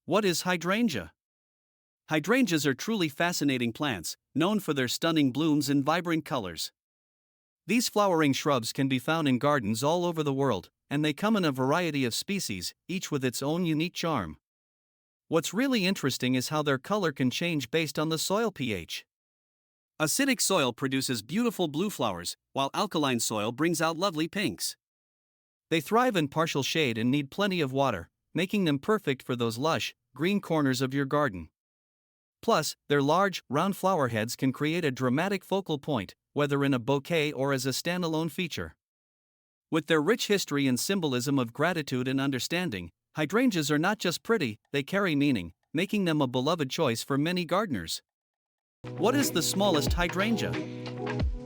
What is hydrangea? Hydrangeas are truly fascinating plants, known for their stunning blooms and vibrant colors. These flowering shrubs can be found in gardens all over the world, and they come in a variety of species, each with its own unique charm. What's really interesting is how their color can change based on the soil pH. Acidic soil produces beautiful blue flowers, while alkaline soil brings out lovely pinks. They thrive in partial shade and need plenty of water, making them perfect for those lush, green corners of your garden. Plus, their large, round flower heads can create a dramatic focal point, whether in a bouquet or as a standalone feature. With their rich history and symbolism of gratitude and understanding, hydrangeas are not just pretty, they carry meaning, making them a beloved choice for many gardeners. What is the smallest hydrangea?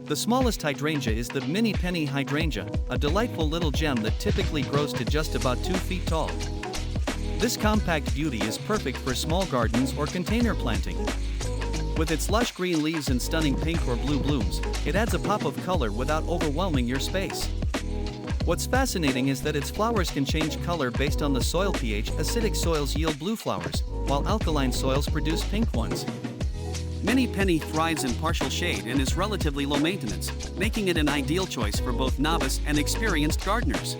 The smallest hydrangea is the mini penny hydrangea, a delightful little gem that typically grows to just about 2 feet tall. This compact beauty is perfect for small gardens or container planting. With its lush green leaves and stunning pink or blue blooms, it adds a pop of color without overwhelming your space. What's fascinating is that its flowers can change color based on the soil pH. Acidic soils yield blue flowers, while alkaline soils produce pink ones. Mini penny thrives in partial shade and is relatively low maintenance, making it an ideal choice for both novice and experienced gardeners.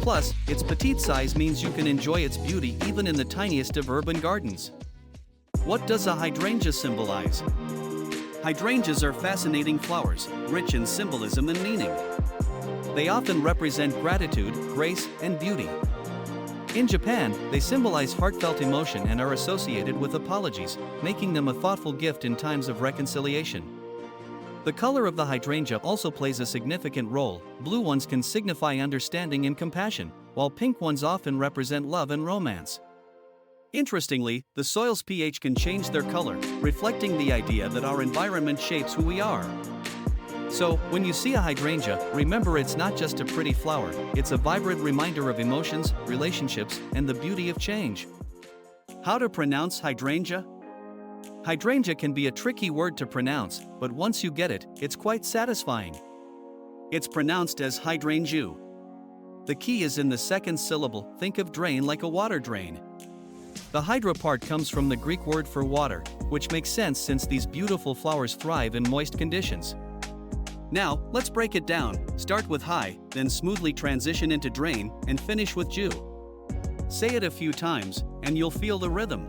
Plus, its petite size means you can enjoy its beauty even in the tiniest of urban gardens. What does a hydrangea symbolize? Hydrangeas are fascinating flowers, rich in symbolism and meaning. They often represent gratitude, grace, and beauty. In Japan, they symbolize heartfelt emotion and are associated with apologies, making them a thoughtful gift in times of reconciliation. The color of the hydrangea also plays a significant role. Blue ones can signify understanding and compassion, while pink ones often represent love and romance. Interestingly, the soil's pH can change their color, reflecting the idea that our environment shapes who we are. So, when you see a hydrangea, remember it's not just a pretty flower, it's a vibrant reminder of emotions, relationships, and the beauty of change. How to pronounce hydrangea? Hydrangea can be a tricky word to pronounce, but once you get it, it's quite satisfying. It's pronounced as hydrangea. The key is in the second syllable. Think of drain like a water drain. The hydra part comes from the Greek word for water, which makes sense since these beautiful flowers thrive in moist conditions. Now, let's break it down. Start with hy, then smoothly transition into drain, and finish with jew. Say it a few times, and you'll feel the rhythm.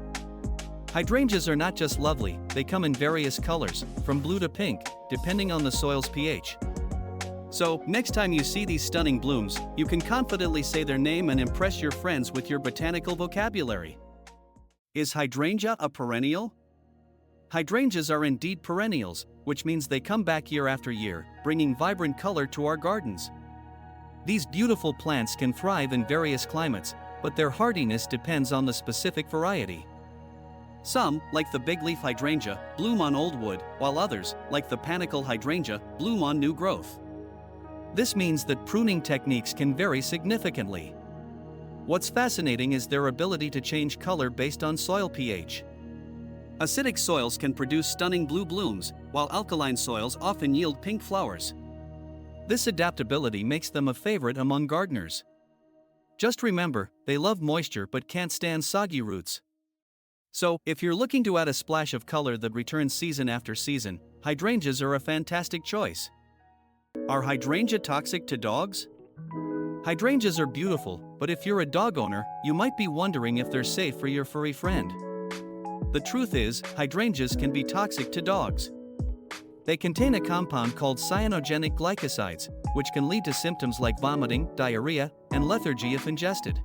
Hydrangeas are not just lovely, they come in various colors, from blue to pink, depending on the soil's pH. So, next time you see these stunning blooms, you can confidently say their name and impress your friends with your botanical vocabulary. Is hydrangea a perennial? Hydrangeas are indeed perennials, which means they come back year after year, bringing vibrant color to our gardens. These beautiful plants can thrive in various climates, but their hardiness depends on the specific variety. Some, like the big-leaf hydrangea, bloom on old wood, while others, like the panicle hydrangea, bloom on new growth. This means that pruning techniques can vary significantly. What's fascinating is their ability to change color based on soil pH. Acidic soils can produce stunning blue blooms, while alkaline soils often yield pink flowers. This adaptability makes them a favorite among gardeners. Just remember, they love moisture but can't stand soggy roots. So, if you're looking to add a splash of color that returns season after season, hydrangeas are a fantastic choice. Are hydrangea toxic to dogs? Hydrangeas are beautiful, but if you're a dog owner, you might be wondering if they're safe for your furry friend. The truth is, hydrangeas can be toxic to dogs. They contain a compound called cyanogenic glycosides, which can lead to symptoms like vomiting, diarrhea, and lethargy if ingested.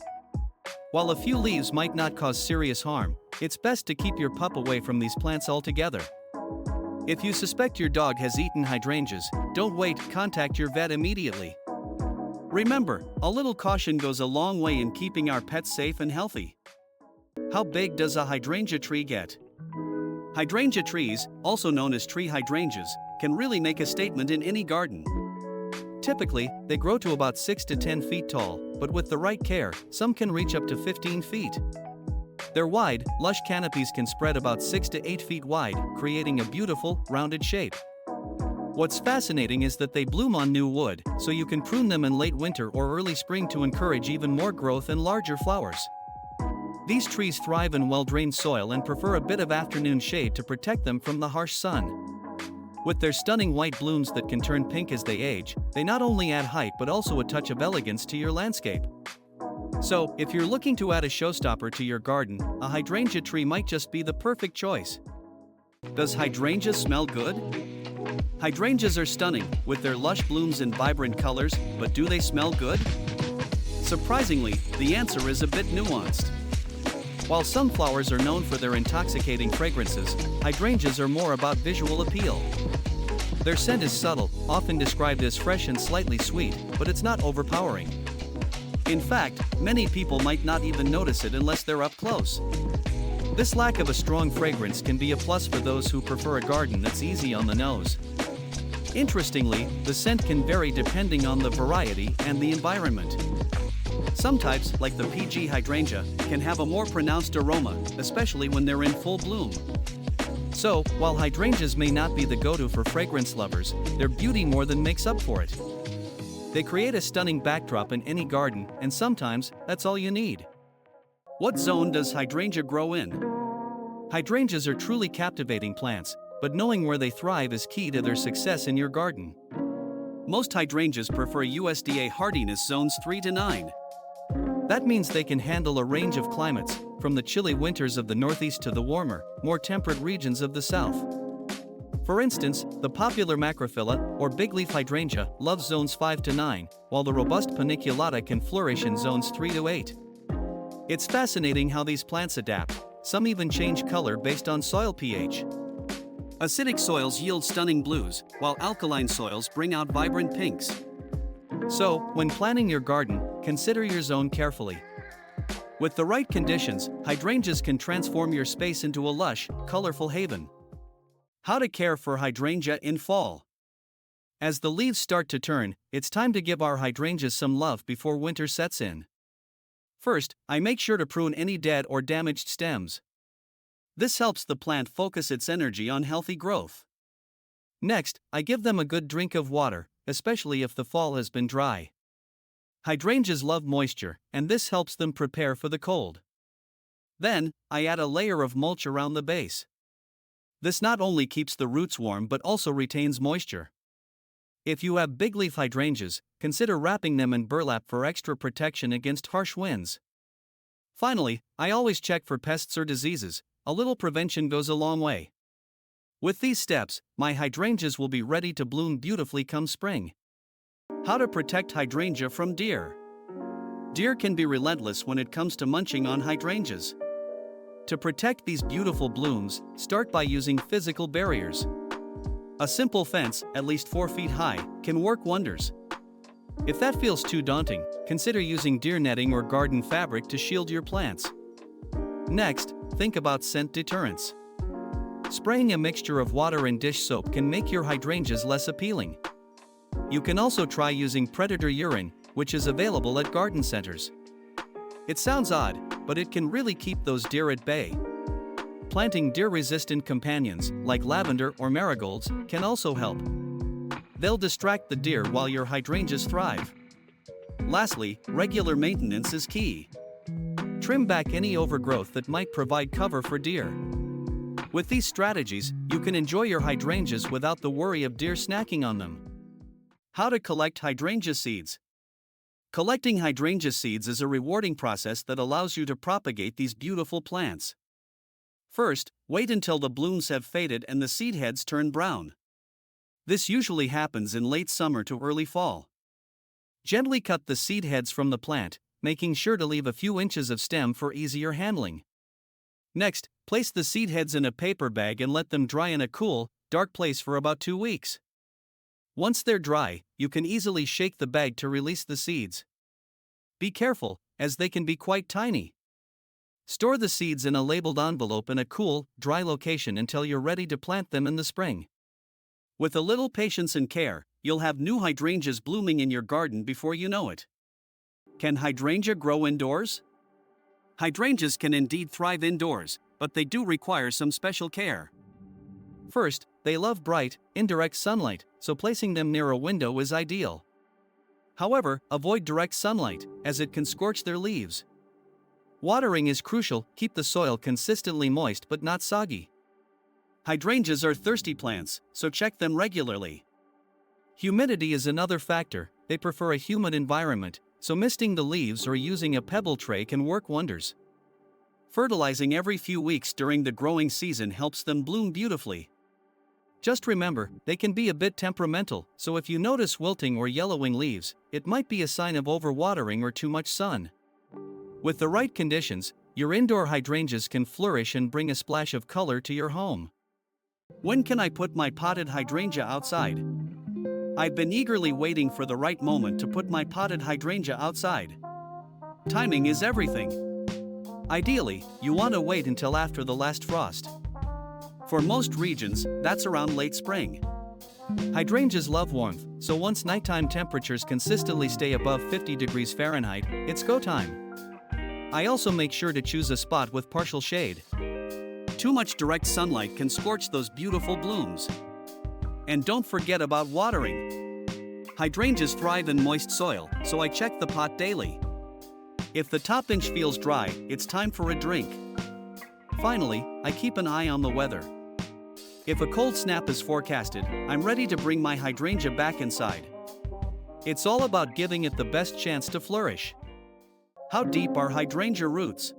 While a few leaves might not cause serious harm, it's best to keep your pup away from these plants altogether. If you suspect your dog has eaten hydrangeas, don't wait, contact your vet immediately. Remember, a little caution goes a long way in keeping our pets safe and healthy. How big does a hydrangea tree get? Hydrangea trees, also known as tree hydrangeas, can really make a statement in any garden. Typically, they grow to about 6 to 10 feet tall, but with the right care, some can reach up to 15 feet. Their wide, lush canopies can spread about 6 to 8 feet wide, creating a beautiful, rounded shape. What's fascinating is that they bloom on new wood, so you can prune them in late winter or early spring to encourage even more growth and larger flowers. These trees thrive in well-drained soil and prefer a bit of afternoon shade to protect them from the harsh sun. With their stunning white blooms that can turn pink as they age, they not only add height but also a touch of elegance to your landscape. So, if you're looking to add a showstopper to your garden, a hydrangea tree might just be the perfect choice. Does hydrangea smell good? Hydrangeas are stunning, with their lush blooms and vibrant colors, but do they smell good? Surprisingly, the answer is a bit nuanced. While some flowers are known for their intoxicating fragrances, hydrangeas are more about visual appeal. Their scent is subtle, often described as fresh and slightly sweet, but it's not overpowering. In fact, many people might not even notice it unless they're up close. This lack of a strong fragrance can be a plus for those who prefer a garden that's easy on the nose. Interestingly, the scent can vary depending on the variety and the environment. Some types, like the PG hydrangea, can have a more pronounced aroma, especially when they're in full bloom. So, while hydrangeas may not be the go-to for fragrance lovers, their beauty more than makes up for it. They create a stunning backdrop in any garden, and sometimes, that's all you need. What zone does hydrangea grow in? Hydrangeas are truly captivating plants, but knowing where they thrive is key to their success in your garden. Most hydrangeas prefer USDA hardiness zones 3 to 9. That means they can handle a range of climates, from the chilly winters of the Northeast to the warmer, more temperate regions of the South. For instance, the popular macrophylla, or bigleaf hydrangea, loves zones 5 to 9, while the robust paniculata can flourish in zones 3 to 8. It's fascinating how these plants adapt, some even change color based on soil pH. Acidic soils yield stunning blues, while alkaline soils bring out vibrant pinks. So, when planning your garden, consider your zone carefully. With the right conditions, hydrangeas can transform your space into a lush, colorful haven. How to care for hydrangea in fall. As the leaves start to turn, it's time to give our hydrangeas some love before winter sets in. First, I make sure to prune any dead or damaged stems. This helps the plant focus its energy on healthy growth. Next, I give them a good drink of water, especially if the fall has been dry. Hydrangeas love moisture, and this helps them prepare for the cold. Then, I add a layer of mulch around the base. This not only keeps the roots warm but also retains moisture. If you have bigleaf hydrangeas, consider wrapping them in burlap for extra protection against harsh winds. Finally, I always check for pests or diseases. A little prevention goes a long way. With these steps, my hydrangeas will be ready to bloom beautifully come spring. How to protect hydrangea from deer. Deer can be relentless when it comes to munching on hydrangeas. To protect these beautiful blooms, start by using physical barriers. A simple fence, at least 4 feet high, can work wonders. If that feels too daunting, consider using deer netting or garden fabric to shield your plants. Next, think about scent deterrence. Spraying a mixture of water and dish soap can make your hydrangeas less appealing. You can also try using predator urine, which is available at garden centers. It sounds odd, but it can really keep those deer at bay. Planting deer-resistant companions, like lavender or marigolds, can also help. They'll distract the deer while your hydrangeas thrive. Lastly, regular maintenance is key. Trim back any overgrowth that might provide cover for deer. With these strategies, you can enjoy your hydrangeas without the worry of deer snacking on them. How to collect hydrangea seeds. Collecting hydrangea seeds is a rewarding process that allows you to propagate these beautiful plants. First, wait until the blooms have faded and the seed heads turn brown. This usually happens in late summer to early fall. Gently cut the seed heads from the plant, making sure to leave a few inches of stem for easier handling. Next, place the seed heads in a paper bag and let them dry in a cool, dark place for about 2 weeks. Once they're dry, you can easily shake the bag to release the seeds. Be careful, as they can be quite tiny. Store the seeds in a labeled envelope in a cool, dry location until you're ready to plant them in the spring. With a little patience and care, you'll have new hydrangeas blooming in your garden before you know it. Can hydrangea grow indoors? Hydrangeas can indeed thrive indoors, but they do require some special care. First, they love bright, indirect sunlight, so placing them near a window is ideal. However, avoid direct sunlight, as it can scorch their leaves. Watering is crucial, keep the soil consistently moist but not soggy. Hydrangeas are thirsty plants, so check them regularly. Humidity is another factor, they prefer a humid environment, so misting the leaves or using a pebble tray can work wonders. Fertilizing every few weeks during the growing season helps them bloom beautifully. Just remember, they can be a bit temperamental, so if you notice wilting or yellowing leaves, it might be a sign of overwatering or too much sun. With the right conditions, your indoor hydrangeas can flourish and bring a splash of color to your home. When can I put my potted hydrangea outside? I've been eagerly waiting for the right moment to put my potted hydrangea outside. Timing is everything. Ideally, you want to wait until after the last frost. For most regions, that's around late spring. Hydrangeas love warmth, so once nighttime temperatures consistently stay above 50 degrees Fahrenheit, it's go time. I also make sure to choose a spot with partial shade. Too much direct sunlight can scorch those beautiful blooms. And don't forget about watering. Hydrangeas thrive in moist soil, so I check the pot daily. If the top inch feels dry, it's time for a drink. Finally, I keep an eye on the weather. If a cold snap is forecasted, I'm ready to bring my hydrangea back inside. It's all about giving it the best chance to flourish. How deep are hydrangea roots?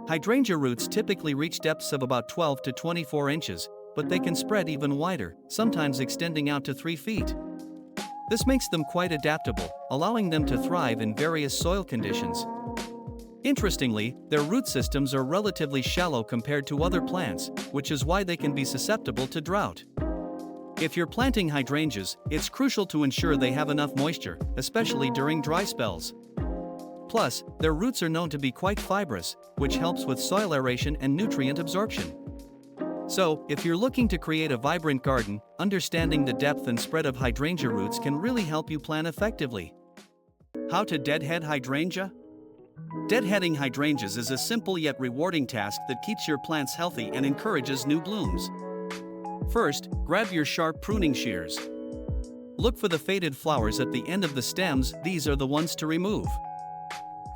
Hydrangea roots typically reach depths of about 12 to 24 inches, but they can spread even wider, sometimes extending out to 3 feet. This makes them quite adaptable, allowing them to thrive in various soil conditions. Interestingly, their root systems are relatively shallow compared to other plants, which is why they can be susceptible to drought. If you're planting hydrangeas, it's crucial to ensure they have enough moisture, especially during dry spells. Plus, their roots are known to be quite fibrous, which helps with soil aeration and nutrient absorption. So, if you're looking to create a vibrant garden, understanding the depth and spread of hydrangea roots can really help you plan effectively. How to deadhead hydrangea? Deadheading hydrangeas is a simple yet rewarding task that keeps your plants healthy and encourages new blooms. First, grab your sharp pruning shears. Look for the faded flowers at the end of the stems, these are the ones to remove.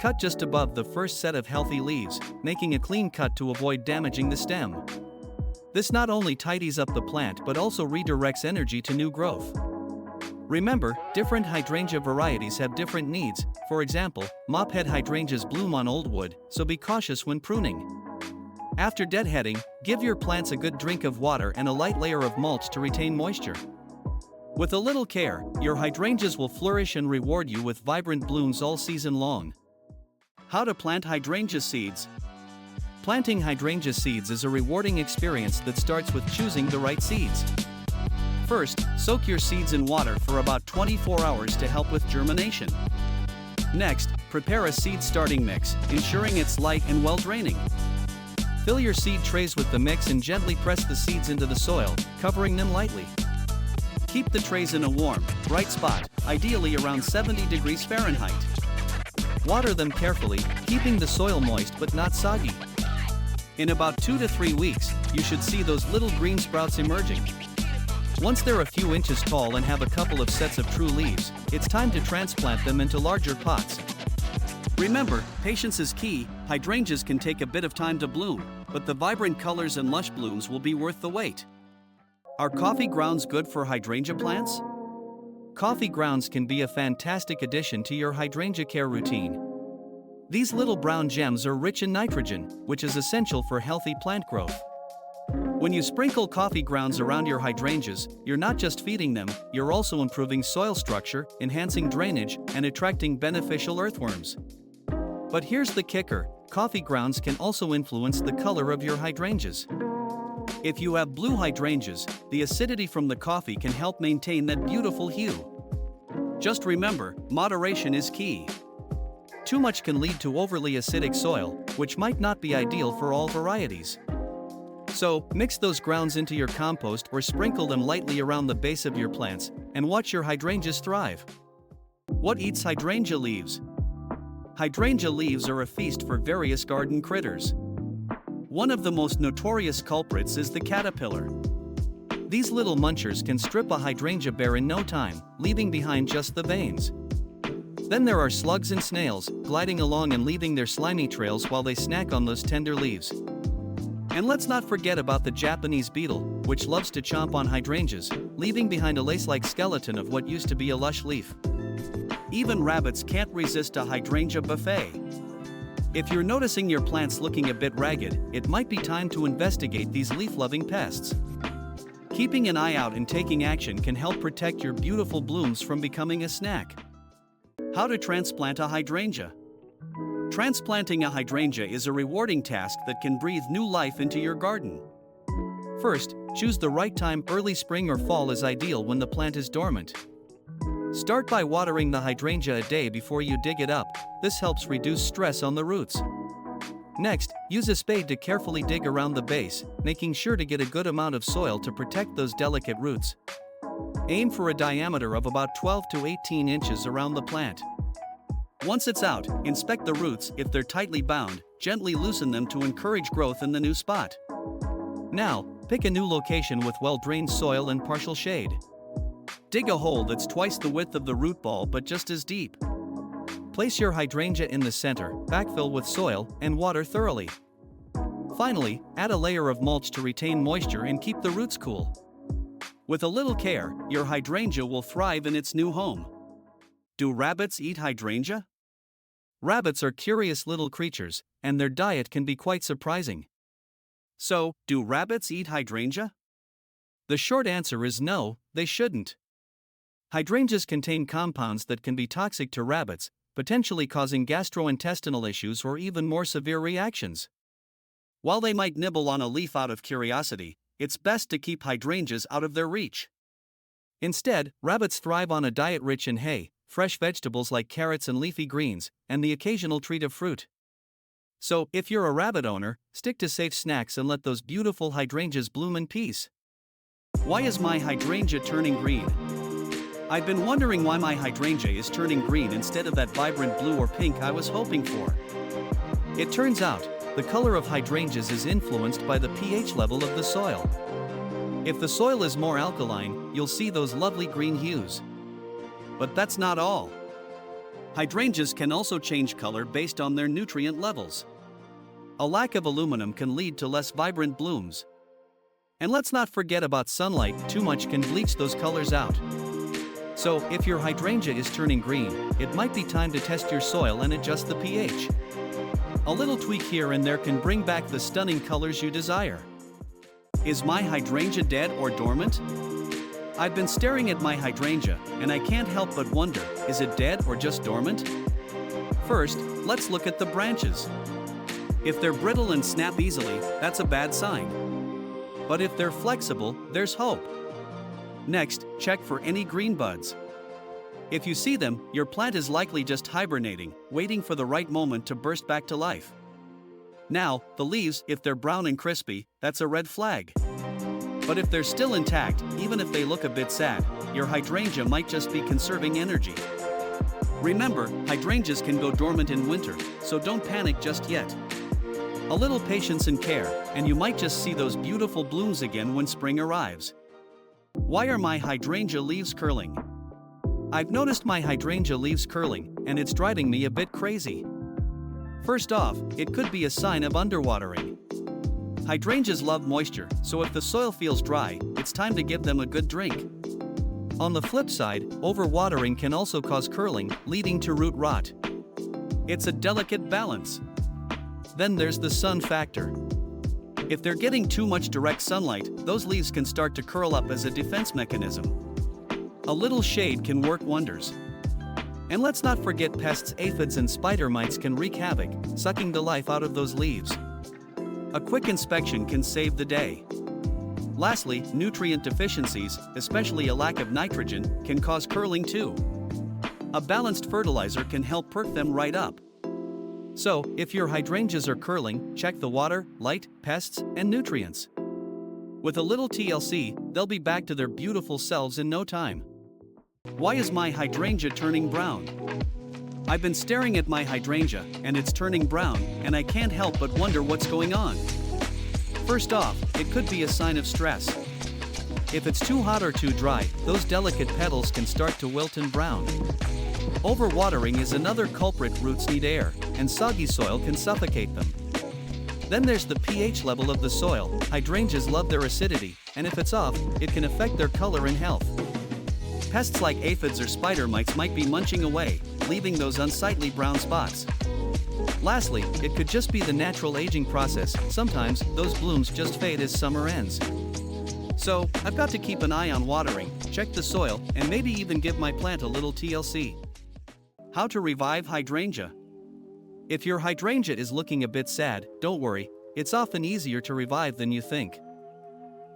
Cut just above the first set of healthy leaves, making a clean cut to avoid damaging the stem. This not only tidies up the plant but also redirects energy to new growth. Remember, different hydrangea varieties have different needs. For example, mophead hydrangeas bloom on old wood, so be cautious when pruning. After deadheading, give your plants a good drink of water and a light layer of mulch to retain moisture. With a little care, your hydrangeas will flourish and reward you with vibrant blooms all season long. How to plant hydrangea seeds? Planting hydrangea seeds is a rewarding experience that starts with choosing the right seeds. First, soak your seeds in water for about 24 hours to help with germination. Next, prepare a seed starting mix, ensuring it's light and well draining. Fill your seed trays with the mix and gently press the seeds into the soil, covering them lightly. Keep the trays in a warm, bright spot, ideally around 70 degrees Fahrenheit. Water them carefully, keeping the soil moist but not soggy. In about 2 to 3 weeks, you should see those little green sprouts emerging. Once they're a few inches tall and have a couple of sets of true leaves, it's time to transplant them into larger pots. Remember, patience is key. Hydrangeas can take a bit of time to bloom, but the vibrant colors and lush blooms will be worth the wait. Are coffee grounds good for hydrangea plants? Coffee grounds can be a fantastic addition to your hydrangea care routine. These little brown gems are rich in nitrogen, which is essential for healthy plant growth. When you sprinkle coffee grounds around your hydrangeas, you're not just feeding them, you're also improving soil structure, enhancing drainage, and attracting beneficial earthworms. But here's the kicker, coffee grounds can also influence the color of your hydrangeas. If you have blue hydrangeas, the acidity from the coffee can help maintain that beautiful hue. Just remember, moderation is key. Too much can lead to overly acidic soil, which might not be ideal for all varieties. So, mix those grounds into your compost or sprinkle them lightly around the base of your plants, and watch your hydrangeas thrive. What eats hydrangea leaves? Hydrangea leaves are a feast for various garden critters. One of the most notorious culprits is the caterpillar. These little munchers can strip a hydrangea bare in no time, leaving behind just the veins. Then there are slugs and snails, gliding along and leaving their slimy trails while they snack on those tender leaves. And let's not forget about the Japanese beetle, which loves to chomp on hydrangeas, leaving behind a lace-like skeleton of what used to be a lush leaf. Even rabbits can't resist a hydrangea buffet. If you're noticing your plants looking a bit ragged, it might be time to investigate these leaf-loving pests. Keeping an eye out and taking action can help protect your beautiful blooms from becoming a snack. How to transplant a hydrangea. Transplanting a hydrangea is a rewarding task that can breathe new life into your garden. First, choose the right time. Early spring or fall is ideal when the plant is dormant. Start by watering the hydrangea a day before you dig it up. This helps reduce stress on the roots. Next, use a spade to carefully dig around the base, making sure to get a good amount of soil to protect those delicate roots. Aim for a diameter of about 12 to 18 inches around the plant. Once it's out, inspect the roots. If they're tightly bound, gently loosen them to encourage growth in the new spot. Now, pick a new location with well-drained soil and partial shade. Dig a hole that's twice the width of the root ball but just as deep. Place your hydrangea in the center, backfill with soil, and water thoroughly. Finally, add a layer of mulch to retain moisture and keep the roots cool. With a little care, your hydrangea will thrive in its new home. Do rabbits eat hydrangea? Rabbits are curious little creatures, and their diet can be quite surprising. So, do rabbits eat hydrangea? The short answer is no, they shouldn't. Hydrangeas contain compounds that can be toxic to rabbits, potentially causing gastrointestinal issues or even more severe reactions. While they might nibble on a leaf out of curiosity, it's best to keep hydrangeas out of their reach. Instead, rabbits thrive on a diet rich in hay, fresh vegetables like carrots and leafy greens, and the occasional treat of fruit. So, if you're a rabbit owner, stick to safe snacks and let those beautiful hydrangeas bloom in peace. Why is my hydrangea turning green? I've been wondering why my hydrangea is turning green instead of that vibrant blue or pink I was hoping for. It turns out, the color of hydrangeas is influenced by the pH level of the soil. If the soil is more alkaline, you'll see those lovely green hues. But that's not all. Hydrangeas can also change color based on their nutrient levels. A lack of aluminum can lead to less vibrant blooms. And let's not forget about sunlight. Too much can bleach those colors out. So, if your hydrangea is turning green, it might be time to test your soil and adjust the pH. A little tweak here and there can bring back the stunning colors you desire. Is my hydrangea dead or dormant? I've been staring at my hydrangea, and I can't help but wonder, is it dead or just dormant? First, let's look at the branches. If they're brittle and snap easily, that's a bad sign. But if they're flexible, there's hope. Next, check for any green buds. If you see them, your plant is likely just hibernating, waiting for the right moment to burst back to life. Now, the leaves, if they're brown and crispy, that's a red flag. But if they're still intact, even if they look a bit sad, your hydrangea might just be conserving energy. Remember, hydrangeas can go dormant in winter, so don't panic just yet. A little patience and care, and you might just see those beautiful blooms again when spring arrives. Why are my hydrangea leaves curling? I've noticed my hydrangea leaves curling, and it's driving me a bit crazy. First off, it could be a sign of underwatering. Hydrangeas love moisture, so if the soil feels dry, it's time to give them a good drink. On the flip side, overwatering can also cause curling, leading to root rot. It's a delicate balance. Then there's the sun factor. If they're getting too much direct sunlight, those leaves can start to curl up as a defense mechanism. A little shade can work wonders. And let's not forget pests. Aphids and spider mites can wreak havoc, sucking the life out of those leaves. A quick inspection can save the day. Lastly, nutrient deficiencies, especially a lack of nitrogen, can cause curling too. A balanced fertilizer can help perk them right up. So, if your hydrangeas are curling, check the water, light, pests, and nutrients. With a little TLC, they'll be back to their beautiful selves in no time. Why is my hydrangea turning brown? I've been staring at my hydrangea, and it's turning brown, and I can't help but wonder what's going on. First off, it could be a sign of stress. If it's too hot or too dry, those delicate petals can start to wilt and brown. Overwatering is another culprit. Roots need air, and soggy soil can suffocate them. Then there's the pH level of the soil. Hydrangeas love their acidity, and if it's off, it can affect their color and health. Pests like aphids or spider mites might be munching away, leaving those unsightly brown spots. Lastly, it could just be the natural aging process. Sometimes, those blooms just fade as summer ends. So, I've got to keep an eye on watering, check the soil, and maybe even give my plant a little TLC. How to revive hydrangea. If your hydrangea is looking a bit sad, don't worry, it's often easier to revive than you think.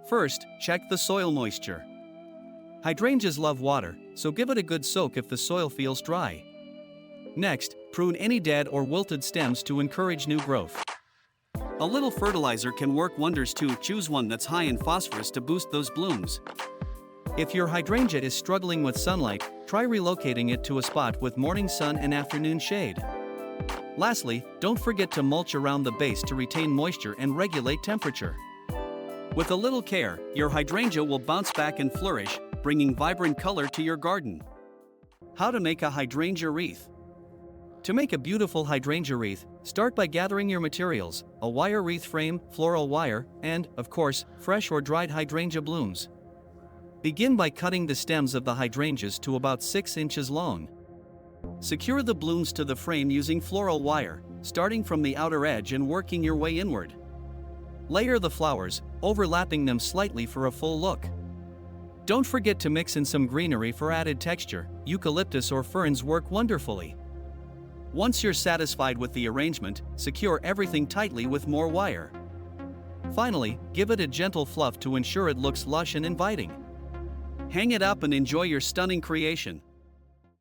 First, check the soil moisture. Hydrangeas love water, so give it a good soak if the soil feels dry. Next, prune any dead or wilted stems to encourage new growth. A little fertilizer can work wonders too. Choose one that's high in phosphorus to boost those blooms. If your hydrangea is struggling with sunlight, try relocating it to a spot with morning sun and afternoon shade. Lastly, don't forget to mulch around the base to retain moisture and regulate temperature. With a little care, your hydrangea will bounce back and flourish, bringing vibrant color to your garden. How to make a hydrangea wreath. To make a beautiful hydrangea wreath, start by gathering your materials: a wire wreath frame, floral wire, and, of course, fresh or dried hydrangea blooms. Begin by cutting the stems of the hydrangeas to about 6 inches long. Secure the blooms to the frame using floral wire, starting from the outer edge and working your way inward. Layer the flowers, overlapping them slightly for a full look. Don't forget to mix in some greenery for added texture. Eucalyptus or ferns work wonderfully. Once you're satisfied with the arrangement, secure everything tightly with more wire. Finally, give it a gentle fluff to ensure it looks lush and inviting. Hang it up and enjoy your stunning creation.